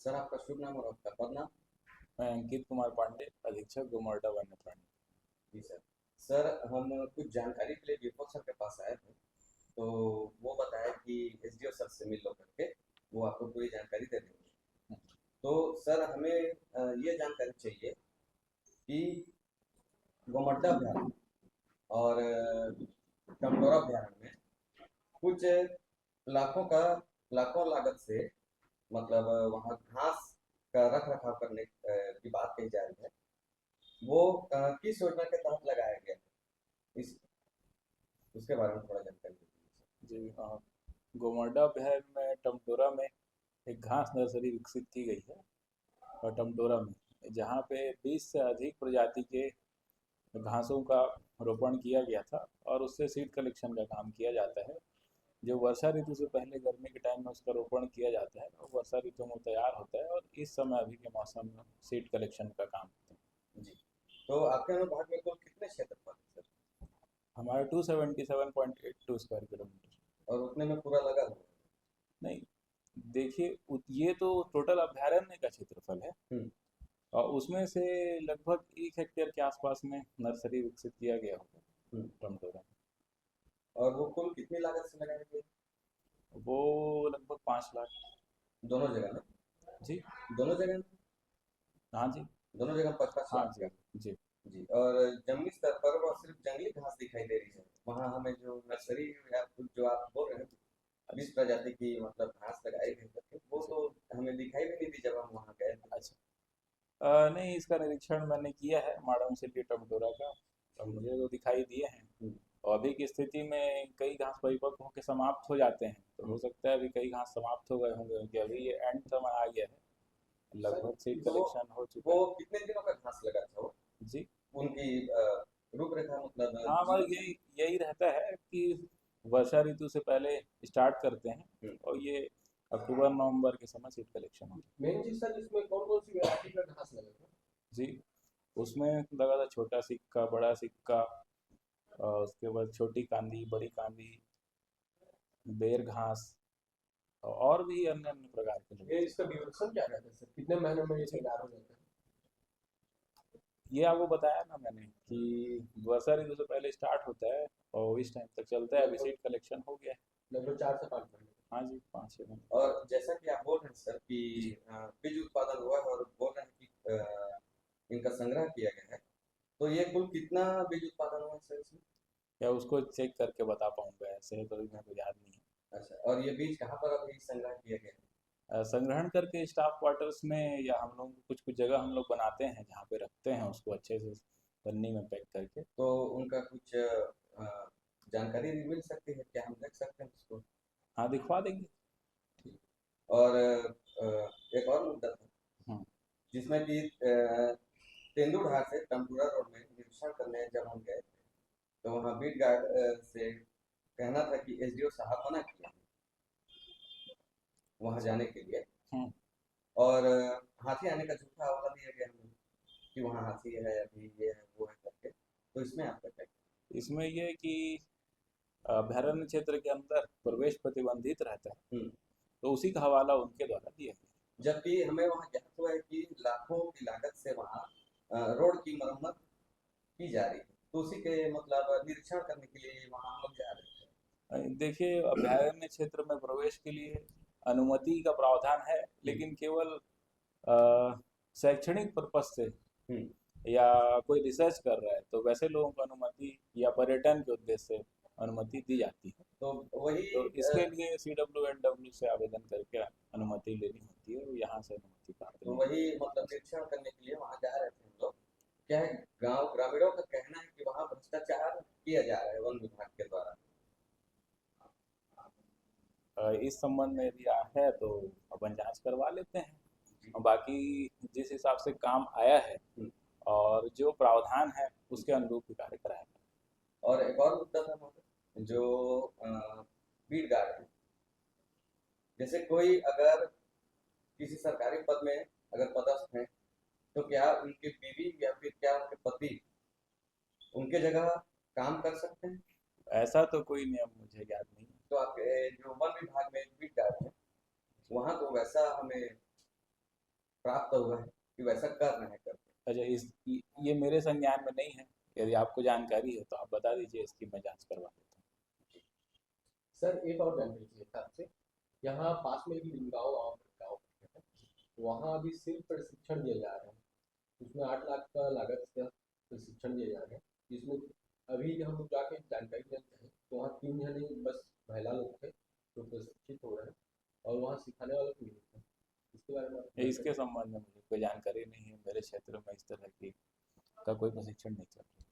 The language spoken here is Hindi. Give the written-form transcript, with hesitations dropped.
सर आपका शुभ नाम और आपका पद नाम। मैं अंकित कुमार पांडे, अधीक्षक गोमार्टा वन्य प्राणी। जी सर। सर हम कुछ जानकारी के लिए डिपो सर के पास आए थे, तो वो बताया कि एसडीओ सर से मिल लो करके, वो आपको पूरी जानकारी दे देंगे। तो सर हमें ये जानकारी चाहिए कि गोमड्डा अभयारण्य और टंडोरा अभयारण्य में कुछ लाखों का लाखों लागत से, मतलब वहाँ घास का रख रखाव करने की बात कही जा रही है। वो किस योजना के तहत लगाया गया है, इस उसके बारे में थोड़ा जानकारी दीजिए जी हाँ। गोमार्टा अभयारण्य में टमटोरा में एक घास नर्सरी विकसित की गई है। और टमटोरा में जहाँ पे 20 से अधिक प्रजाति के घासों का रोपण किया गया था और उससे सीड कलेक्शन का काम किया जाता है। जो वर्षा ऋतु से पहले गर्मी के टाइम में उसका रोपण किया जाता है और वर्षा ऋतु में तैयार होता है, और इस समय अभी के मौसम में सीड कलेक्शन का काम होता है। सर जी। तो आपके अनुभाग में कुल कितने क्षेत्रफल है सर? हमारा 277.82 स्क्वायर किलोमीटर। और उतने में पूरा लगा हुआ नहीं, देखिए ये तो टोटल अभयारण्य का क्षेत्रफल है। है? और उसमें से लगभग 1 हेक्टेयर के आसपास में नर्सरी विकसित किया गया होगा हम्म। टमटोरा और वो कुल कितनी लागत से लगाया गया? में। वो लगभग 5 लाख। दोनों जगह में? जी। दोनों जगह में? हाँ जी। दोनों जगह 5-5 लाख हाँ का? जी। जी। जी। और जंगली स्तर पर वह सिर्फ जंगली घास दिखाई दे रही है, वहाँ हमें जो नर्सरी या जो आप बोल रहे हैं 20 अच्छा। प्रजाति की मतलब घास लगाई जी। गई करके, वो जी। तो हमें दिखाई भी नहीं दी जब हम वहाँ गए थे। अच्छा। नहीं, इसका निरीक्षण मैंने किया है माडम सिटी टमटोरा का, और हम्म। मुझे तो दिखाई दिए हैं। हम्म। और अभी की स्थिति में कई घास परिपक्व होकर समाप्त हो जाते हैं, तो हम्म। हो सकता है अभी कई घास समाप्त हो गए होंगे, क्योंकि अभी ये एंड समय आ गया है। सर लगभग सीड वो कलेक्शन हो चुका वो है। कितने दिनों का घास लगा था वो? जी। उनकी रूपरेखा मतलब हाँ, बस जीवन। यही यही रहता है कि वर्षा ऋतु से पहले स्टार्ट करते हैं, हम्म। और ये अक्टूबर नवंबर के समय सीड कलेक्शन होता मेन चीज सर इसमें कौन कौन सी वैरायटी का घास लगा था? है। जी। उसमें लगा था छोटा सिक्का, बड़ा सिक्का, और उसके बाद छोटी कांदी, बड़ी कांदी, बेर घास, और भी अन्य अन्य प्रकार के लगे ये थे। इसका ड्यूरेशन क्या रहता है सर, कितने महीनों में ये जी। तैयार हो जाता है? ये आपको बताया ना मैंने कि वर्षा ऋतु से पहले स्टार्ट होता है और इस टाइम तक चलता है। अभी लगभग सीड कलेक्शन हो गया है। लगभग 4 से 5 महीने। हाँ जी, 5-6 महीने। और जैसा कि आप बोल रहे हैं सर कि जी। बीज उत्पादन हुआ है और बोल रहे हैं कि इनका संग्रह किया गया है, तो ये कुल कितना बीज उत्पादन हुआ है सर इसमें? या उसको चेक करके बता पाऊंगा, ऐसे तो मेरे को याद नहीं है। अच्छा, और ये बीज कहाँ पर अभी संग्रह किया गया है? संग्रहण करके स्टाफ क्वार्टर्स में, या हम लोग कुछ कुछ जगह हम लोग बनाते हैं जहाँ पे रखते हैं उसको अच्छे से पन्नी में पैक करके। तो उनका कुछ जानकारी भी मिल सकती है क्या, हम देख सकते हैं उसको? हाँ, दिखवा देंगे। ठीक। और एक और मुद्दा था हम्म। जिसमें कि तेंदुलहर से तमपुरा रोड में निरीक्षण करने जब हम गए थे, तो वहाँ बीट गार्ड से कहना था कि एसडीओ साहब मना किए वहाँ अच्छा। जाने के लिए। हम्म। और हाथी आने का झूठा हवाला दिया गया हमें कि वहाँ हाथी है, अभी ये है वो है करके। तो इसमें आपका क्या? इसमें ये कि अभयारण्य क्षेत्र के अंदर प्रवेश प्रतिबंधित रहता है, हम्म। तो उसी का हवाला उनके द्वारा दिया गया। जबकि हमें वहाँ ज्ञात हुआ है कि लाखों की लागत से वहाँ रोड की मरम्मत की जा रही है, तो उसी के मतलब निरीक्षण करने के लिए वहाँ हम लोग जा रहे देखिए, अभयारण्य क्षेत्र में प्रवेश के लिए अनुमति का प्रावधान है, थे। लेकिन केवल अ, शैक्षणिक पर्पज से, हम्म। या कोई रिसर्च कर रहा है तो वैसे लोगों को अनुमति, या पर्यटन के उद्देश्य से अनुमति दी जाती है। तो वही तो इसके लिए CWNW से आवेदन करके अनुमति लेनी होती है, और यहाँ से अनुमति प्राप्त तो नहीं वही होती मतलब है। निरीक्षण करने के लिए वहाँ जा रहे थे हम लोग। क्या है, गांव ग्रामीणों का कहना है कि वहाँ भ्रष्टाचार किया जा रहा है वन विभाग के द्वारा। इस संबंध में यदि है तो अपन जांच करवा लेते हैं। जी। और बाकी जिस हिसाब से काम आया है हम्म। और जो प्रावधान है उसके अनुरूप ही कार्य कराया और एक और मुद्दा था वहाँ पे, जाए। जो बीट गार्ड है, जैसे कोई अगर किसी सरकारी पद में अगर पदस्थ है, तो क्या उनकी बीवी या फिर क्या उनके पति उनके जगह काम कर सकते हैं? ऐसा तो कोई नियम मुझे याद नहीं है। तो आपके जो वन विभाग में बीट गार्ड है, वहाँ तो वैसा हमें प्राप्त हुआ है कि वैसा कर रहे हैं करके? अच्छा, ये मेरे संज्ञान में नहीं है। यदि आपको जानकारी है तो आप बता दीजिए, इसकी मैं जांच करवा देता हूँ। सर एक और जानकारी चाहिए था आपसे। यहाँ पास में भी गाँव है, वहाँ अभी सिर्फ प्रशिक्षण दिया जा रहा है, उसमें 8 लाख का लागत का प्रशिक्षण दिया जा रहा है, जिसमें अभी हम लोग जाके जानकारी लेते हैं तो वहाँ 3 जने बस महिला लोग थे जो प्रशिक्षित हो रहे हैं और वहाँ सिखाने वाला कोई नहीं था। इसके बारे में आप इसके संबंध में मुझे कोई जानकारी नहीं है। मेरे क्षेत्र में इस तरह की का कोई प्रशिक्षण नहीं चल रहा।